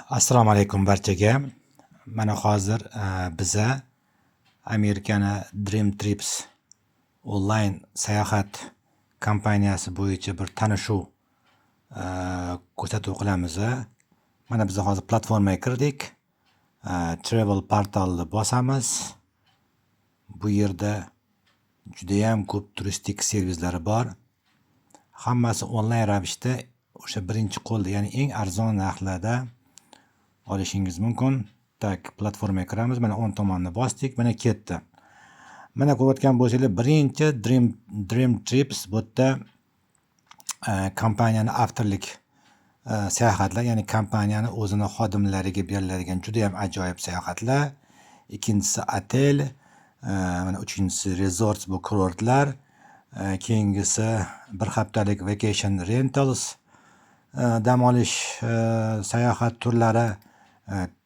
Assalomu alaykum barchaga. Mana hozir biza Amerikani Dream Trips onlayn sayohat kompaniyasi bo'yicha bir tanishuv ko'rsatuv qilamiz. Mana biz hozir platformaga kirdik. Travel portalni bosamiz. Bu yerda juda ham ko'p turistik servislari bor. Hammasi onlayn ravishda o'sha birinchi qo'lda, ya'ni eng arzon narxlarda olishingiz mumkin. Tak, platformaga kiramiz. Mana o'ng tomonni bosdik, mana ketdi. Mana ko'rayotgan bo'lsanglar, birinchi Dream Trips bu yerda kompaniyani avtorlik sayohatlar, ya'ni kompaniyani o'zini xodimlariga beriladigan juda ham ajoyib sayohatlar. Ikkinchisi otel, mana uchinchisi resort, bu kurortlar. Keyingisi bir haftalik vacation rentals, dam olish sayohat turlari,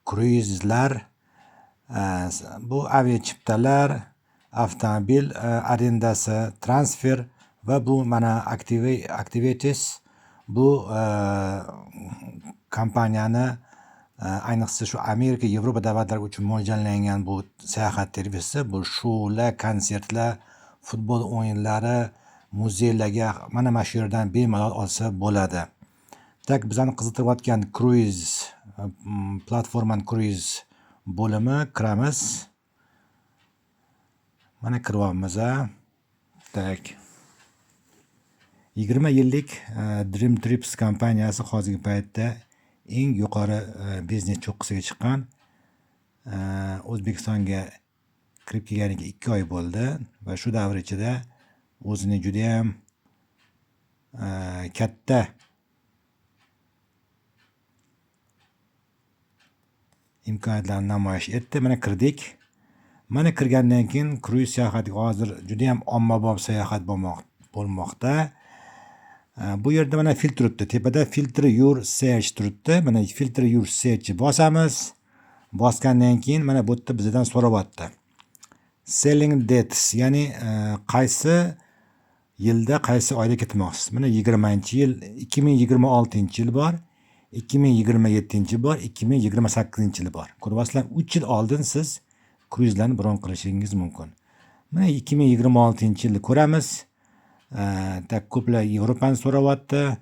kruizlar, bu aviachiptalar, avtomobil arendasi, transfer va bu mana activities. Bu kompaniyani ayniqsa shu Amerika, Yevropa davlatlari uchun mo'ljallangan bu sayohat servisi. Bu shoular, konsertlar, futbol o'yinlari, muzeylarga mana shu yerdan bemalol olsa bo'ladi. Tak, bizani qiziqtirayotgan kruiz platforman kruiz bo'limi kiramiz. Mana kiryapmiz. Tak. 20 yillik Dream Trips kompaniyasi hozirgi paytda eng yuqori biznes cho'qqisiga chiqqan. O'zbekistonga kirib kelganiga 2 oy bo'ldi va shu davr ichida o'zini juda ham katta imkoniyatlarni namoyish etdi. Mana kirdik. Mana kirgandan keyin kruiz sayohati hozir juda ham ommabop sayohat bo'lmoqda. Bu yerda mana filtr turibdi. Tepada filter your search turibdi. Mana filter your search bosamiz. Bosgandan keyin mana bu yerda bizdan so'rayapti. Selling dates, ya'ni qaysi yilda, qaysi oyda ketmoqsiz. Mana 20-yil, 2026-yil bor, 2027 bor, 2028-yil bor. Ko'ryapsizlar, 3 yil oldin siz kruizlarni bron qilishingiz mumkin. Mana 2026-yilni ko'ramiz. Ko'plar Yevropani so'rayapti.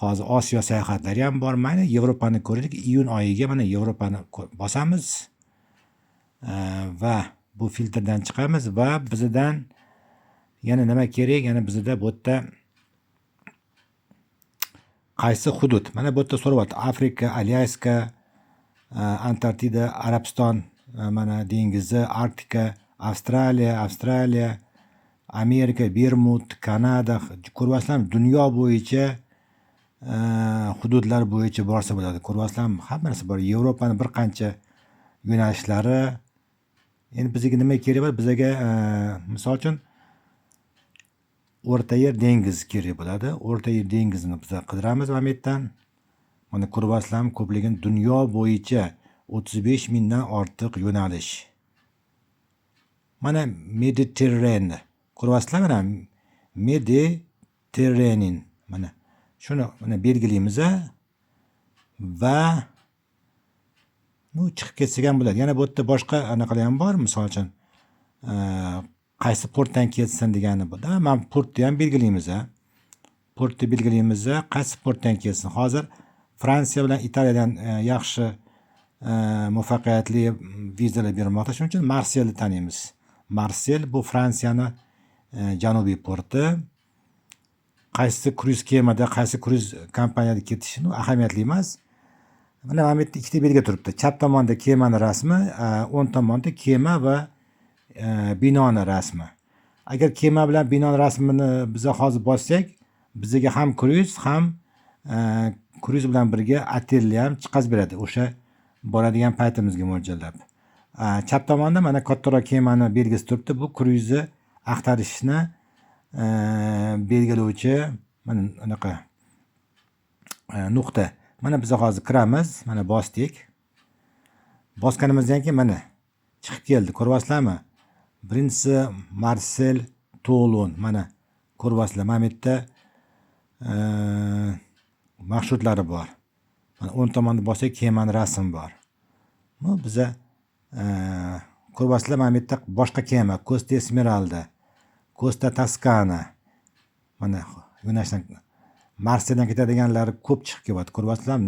Hozir Osiyo sayohatlari ham bor. Mana Yevropani ko'rdik. Iyun oyiga mana Yevropani bosamiz. Va bu filtrdan chiqamiz va bizdan yana nima kerak? Yana bizda bu yerda qaysi hudud? Mana bu yerda so'rayapti. Afrika, Alyaska, Antarktida, Arabiston, mana dengizi, Arktika, Avstraliya, Amerika, Bermud, Kanada. Ko'ryapsizlarmi? Dunyo bo'yicha hududlar bo'yicha borsa bo'ladi. Ko'ryapsizlarmi? Hamma narsa bor. Yevropani bir qancha yo'nalishlari. Endi bizga nima kerak bo'ladi? Bizga misol uchun O'rta Yer dengizi kerak bo'ladi. O'rta Yer dengizini biz qidiramiz mana bu yerdan. Mana ko'ryapsizlarmi? Ko'pligini dunyo bo'yicha 35 mingdan ortiq yo'nalish. Mana Mediterranean. Ko'ryapsizlarmi? Mana Mediterranean. Mana shuni mana belgilaymiz va chiqib ketsak ham bo'ladi. Yana bu yerda boshqa anaqalar ham bor. Misol uchun qaysi portdan kelsin degani bo'ldi. Men portni ham belgilaymiz. Portni belgilaymiz, qaysi portdan kelsin. Hozir Fransiya bilan Italiyadan yaxshi muvaffaqiyatli vizalar bermoqda. Shuning uchun Marselni taniymiz. Marsel bu Fransiyani janubiy porti. Qaysi kruiz kemada, qaysi kruiz kompaniyada ketishi ahamiyatli emas. Mana bu yerda ikkita belgi turibdi. Chap tomonda kemani rasmi, o'ng tomonda kema va binoni rasmi. Agar kema bilan binoni rasmini biz hozir bossak, bizga ham kruiz, ham kruiz bilan birga otelni ham chiqazib beradi. O'sha boradigan paytimizga mo'ljallab. Chap tomonda mana kattaroq kemani belgisi turibdi. Bu kruizni axtarishni belgilovchi mana unaqa nuqta. Mana biz hozir kiramiz. Mana bosdik. Bosganimizdan keyin mana chiqib keldi. Ko'ryapsizlarmi? Birinchisi Marsel Toulon. Mana ko'ryapsizlar. Mana bu yerda marshrutlari bor. Mana o'ng tomonda bossak kemani rasmi bor. Bu biza ko'ryapsizlar, mana bu yerda boshqa kema Costa Esmeralda, Costa Toscana, mana yo'nalishdan Marseldan ketadiganlari ko'p chiqib kelyapti. Ko'ryapsizlar,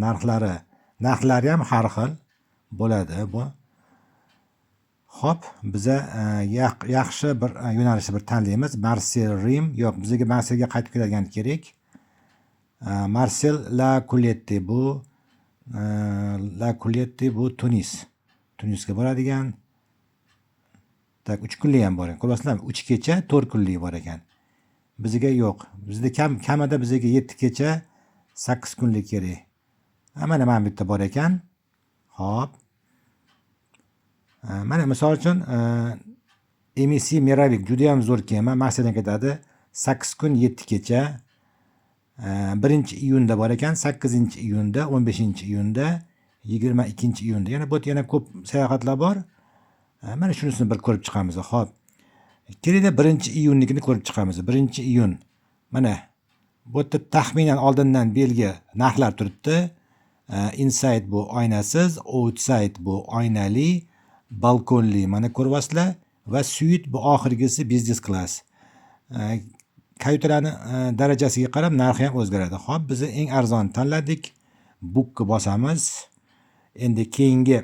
narxlari ham har xil bo'ladi bu. Xo'p, biza yaxshi bir yo'nalishni bir tanlaymiz. Marsel Rim, yo'q, bizga Marselga qaytib keladigan kerak. Marsel La Colette bu Tunisga boradigan. Tak 3 kunlik ham bor ekan. Ko'ryapsizlarmi? 3 kecha 4 kunlik bor ekan. Bizga yo'q. Bizda kamida bizga 7 kecha 8 kunlik kerak. Mana bu yerda bor ekan. Xo'p. Mana misol uchun MC Meravik juda ham zo'r kema. Marseldan ketadi. 8 kun 7 kecha. 1-iyunda bor ekan, 8-iyunda, 15-iyunda, 22-iyunda. Yana bu yana ko'p sayohatlar bor. Mana shunisini bir ko'rib chiqamiz. Xo'p. Kelingda 1-iyunnikini ko'rib chiqamiz. 1-iyun. Mana bu yerda taxminan oldindan belgi narxlar turibdi. Inside bu oynasiz, outside bu oynali, balkonli. Mana ko'ryapsizlar va suite bu oxirgisi business class. Kayutalarni darajasiga qarab narxi ham o'zgaradi. Xo'p, biz eng arzon tanladik. Book'ga bosamiz. Endi keyingi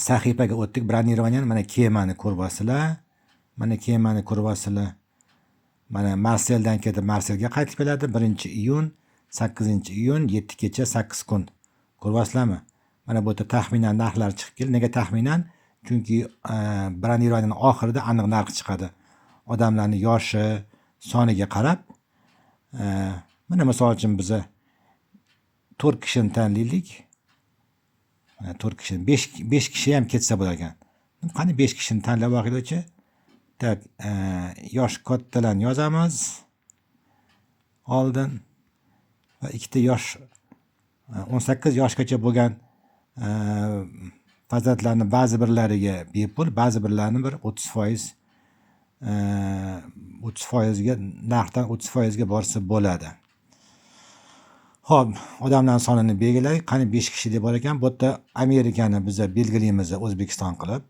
sahifaga o'tdik. Bronирование. Mana kemani ko'ryapsizlar. Mana kemani ko'ryapsizlar. Mana Marseldan ketib Marselga qaytib keladi. 1-iyun, 8-iyun, 7 kecha 8 kun. Ko'ryapsizlarmi? Mana bu yerda taxminan narxlar chiqib keldi. Nega taxminan? Chunki bronirованиyaning oxirida aniq narx chiqadi. Odamlarning yoshi, soniga qarab. Mana misol uchun biz 4 kishini tanlaylik. 4 kishi, 5 kishi ham ketsa bo'lar ekan. Qani 5 kishini tanlab olg'ilichi? Tak, yosh kattalarni yozamiz. Oldin va ikkita yosh 18 yoshgacha bo'lgan farzandlarni ba'zi birlariga bepul, ba'zi birlarini bir 30% 30%ga narxdan 30%ga borsa bo'ladi. Xo'p, odamlar sonini belgilaylik. Qani 5 kishi deb bor ekan. Bu yerda Amerikani biz belgilaymiz O'zbekiston qilib.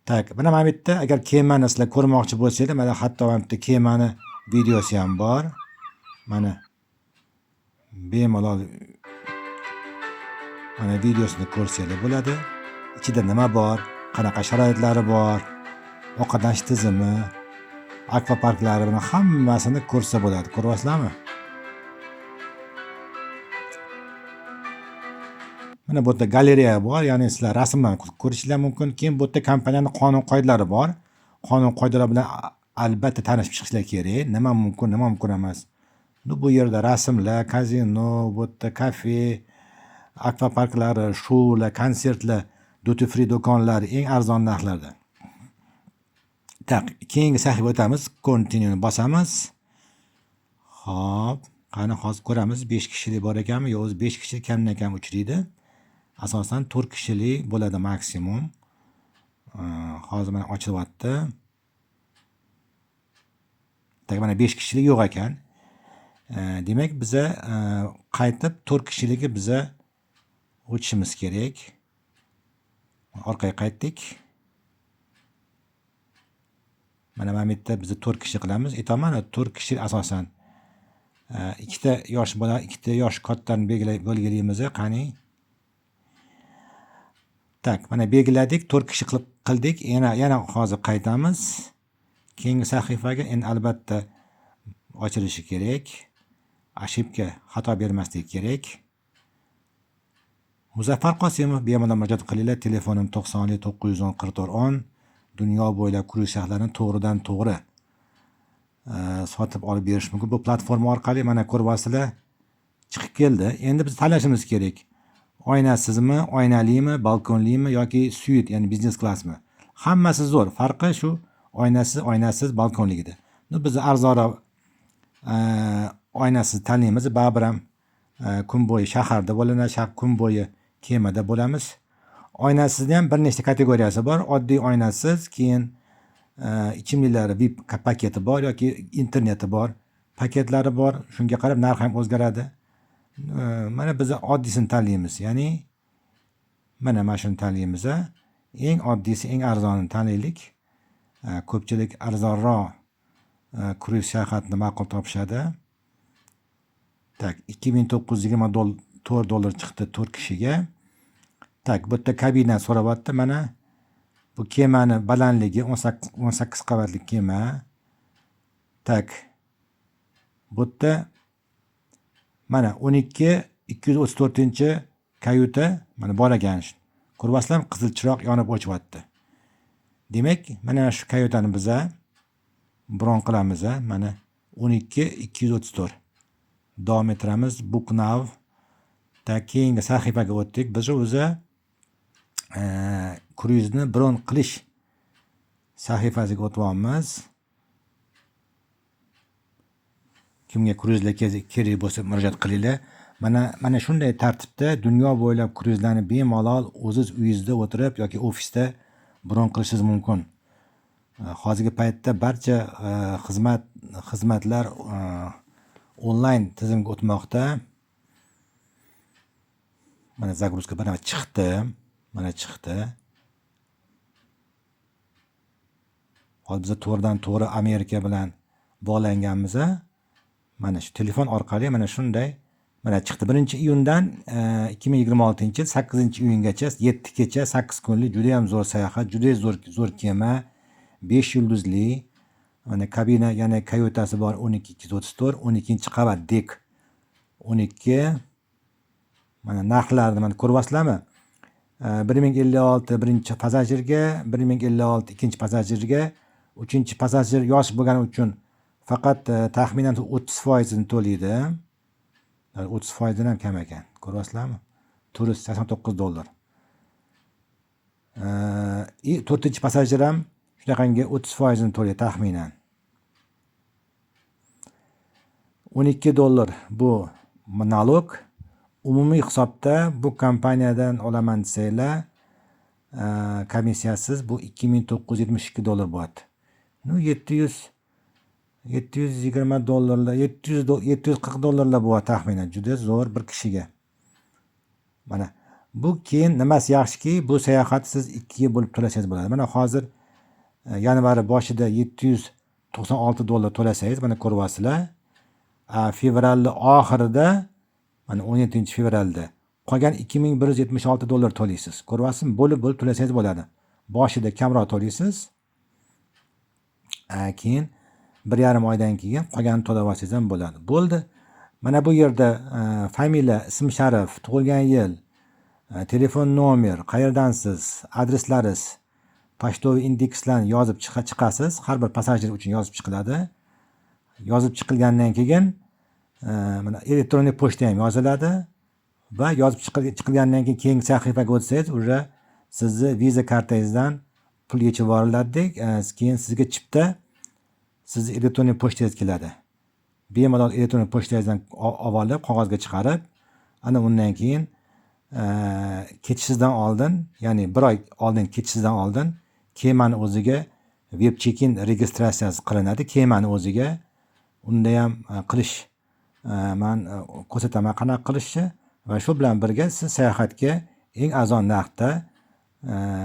Tak, mana bu yerda agar kemani sizlar ko'rmoqchi bo'lsangiz, mana hatto bu yerda kemani videosi ham bor. Mana bemalol mana videosini ko'rsangiz bo'ladi. Ichida nima bor, qanaqa sharoitlari bor, ovqatlanish tizimi, akvaparklari bilan hammasini ko'rsa bo'ladi. Ko'ryapsizlarmi? Mana bu yerda galereya bor, ya'ni sizlar rasmlarni ko'rishingiz mumkin. Keyin bu yerda kompaniyaning qonun-qoidalari bor. Qonun-qoidalar bilan albatta tanishib chiqishlar kerak. Nima mumkin, nima mumkin emas. Bu yerda rasmlar, kazino, bu yerda kafe, akvaparklari, shoular, konsertlar, duty free do'konlari eng arzon narxlarda. Tak, keyingi sahifaga o'tamiz. Continue'ni bosamiz. Xo'p, qani hozir ko'ramiz 5 kishilik bor ekanmi? Yo'q, 5 kishi kamdan kam uchraydi. Asosan 4 kishilik bo'ladi maksimum. Hozir mana ochilyapti. Tak, mana 5 kishilik yo'q ekan. Demak, biza qaytib 4 kishiligi biza o'tishimiz kerak. Orqaga qaytdik. Mana bu yerda biz 4 kishi qilamiz. Aytaman, 4 kishi asosan ikkita yosh bola, ikkita yosh kattani belgilaymiz. Qani? Tak, mana belgiladik, 4 kishi qildik. Yana hozir qaytamiz. Keyingi sahifaga endi albatta ochilishi kerak. Ashibga xato bermaslik kerak. Muzaffar Qosimov bemalol murojaat qilinglar. Telefonim 90 910 4410. Dunyo bo'ylab kruiz shaharlarini to'g'ridan to'g'ri sotib olib berish mumkin. Bu platforma orqali mana ko'ryapsizlar chiqib keldi. Endi biz tanlashimiz kerak. Oynasizmi, oynalimi, balkonlimi yoki suite, ya'ni business classmi? Hammasi zo'r. Farqi shu oynasiz, balkonligida. Biz arzonroq oynasiz tanlaymiz. Baribir ham kun bo'yi shaharda bo'lamiz, kun bo'yi kemada bo'lamiz. Oynasizda ham bir nechta kategoriyasi bor. Oddiy oynasiz, keyin ichimliklari VIP paketi bor yoki interneti bor, paketlari bor. Shunga qarab narx ham o'zgaradi. Mana biz oddiysini tanlaymiz. Ya'ni mana shuni tanlaymiz. Eng oddiysi, eng arzonini tanlaylik. Ko'pchilik arzonroq kruiz sayohatini ma'qul topishadi. Tak, $2924 chiqdi 4 kishiga. Tak, bu yerda kabina so'rayapti. Mana bu kemani balandligi 18 qavatli kema. Tak, bu yerda mana 234-kayuta mana bor ekan. Ko'ryapsizlarmi? Qizil chiroq yonib o'chyapti. Demak, mana shu kayutani biz bron qilamiz. Mana 12234. Davom ettiramiz. Book now. Keyingi sahifaga o'tdik. Biz o'zi kruizni bron qilish sahifasiga o'tyapmiz. Kimga kruizlar kerak bo'lsa murojaat qilinglar. Mana shunday tartibda dunyo bo'ylab kruizlarni bemalol o'ziz uyingizda o'tirib yoki ofisda bron qilishingiz mumkin. Hozirgi paytda barcha xizmatlar onlayn tizimga o'tmoqda. Mana zagruzka chiqdi. Mana chiqdi. Hozir biz to'g'ridan to'g'ri Amerika bilan bog'langanmiz. Mana shu telefon orqali mana shunday mana chiqdi. 1-iyundan 2026-yil 8-iyungacha 7 kecha 8 kunlik juda ham zo'r sayohat, juda zo'r kema, 5 yulduzli. Mana kabina, yana kayutasi bor 12234, 12-qavat dek 12. Mana narxlarni mana ko'ryapsizlarmi? 1056 birinchi passajirga, 1056 ikkinchi passajirga, 3-passajir yosh bo'lgani uchun faqat taxminan 30% to'laydi. 30% dan ham kam ekan. Ko'ryapsizlarmi? $489. 4-passajir ham shunaqangi 30% to'laydi taxminan. $12 bu nalog. Umumiy hisobda bu kompaniyadan olaman desanglar, komissiyasiz bu $2972 bo'ladi. $720, $740 bo'ladi taxminan. Juda zo'r bir kishiga. Mana bu keyin nimasi yaxshiki, bu sayohat siz 2 ga bo'lib to'lasangiz bo'ladi. Mana hozir yanvar boshida $796 to'lasangiz, mana ko'ryapsizlar. Fevralning oxirida mana 17-fevralda qolgan $2176 to'laysiz. Ko'ryapsizmi? Bo'lib to'lasangiz bo'ladi. Boshida kamroq to'laysiz. Keyin 1,5 oydan keyin qolganini to'lab olsangiz ham bo'ladi. Bo'ldi. Mana bu yerda familiya, ism-sharif, tug'ilgan yil, telefon nomer, qayerdansiz, adreslaringiz, pochtoviy indekslarni yozib chiqasiz. Har bir passajir uchun yozib chiqiladi. Yozib chiqilgandan keyin mana elektron pochta ham yoziladi va yozib chiqilgandan keyin keyingi sahifaga o'tsangiz, uje sizni viza kartangizdan pul yechib yuboriladi. Keyin sizga chipta sizni elektron pochtangiz keladi. Bemalol elektron pochtangizdan olib, qog'ozga chiqarib, ana undan keyin ketishingizdan oldin, ya'ni 1 oy oldin ketishingizdan oldin kemani o'ziga web check-in registratsiyasi qilinadi. Kemani o'ziga unda ham qilish men ko'rsataman qanaqa qilishni va shu bilan birga siz sayohatga eng arzon narxda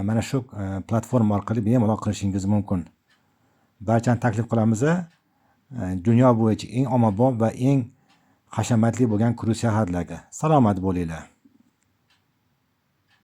mana shu platforma orqali bemalol qilishingiz mumkin. Barchani taklif qilamiz. Dunyo bo'yicha eng ommabop va eng hashamatli bo'lgan kruiz sayohatlarga. Salomat bo'linglar.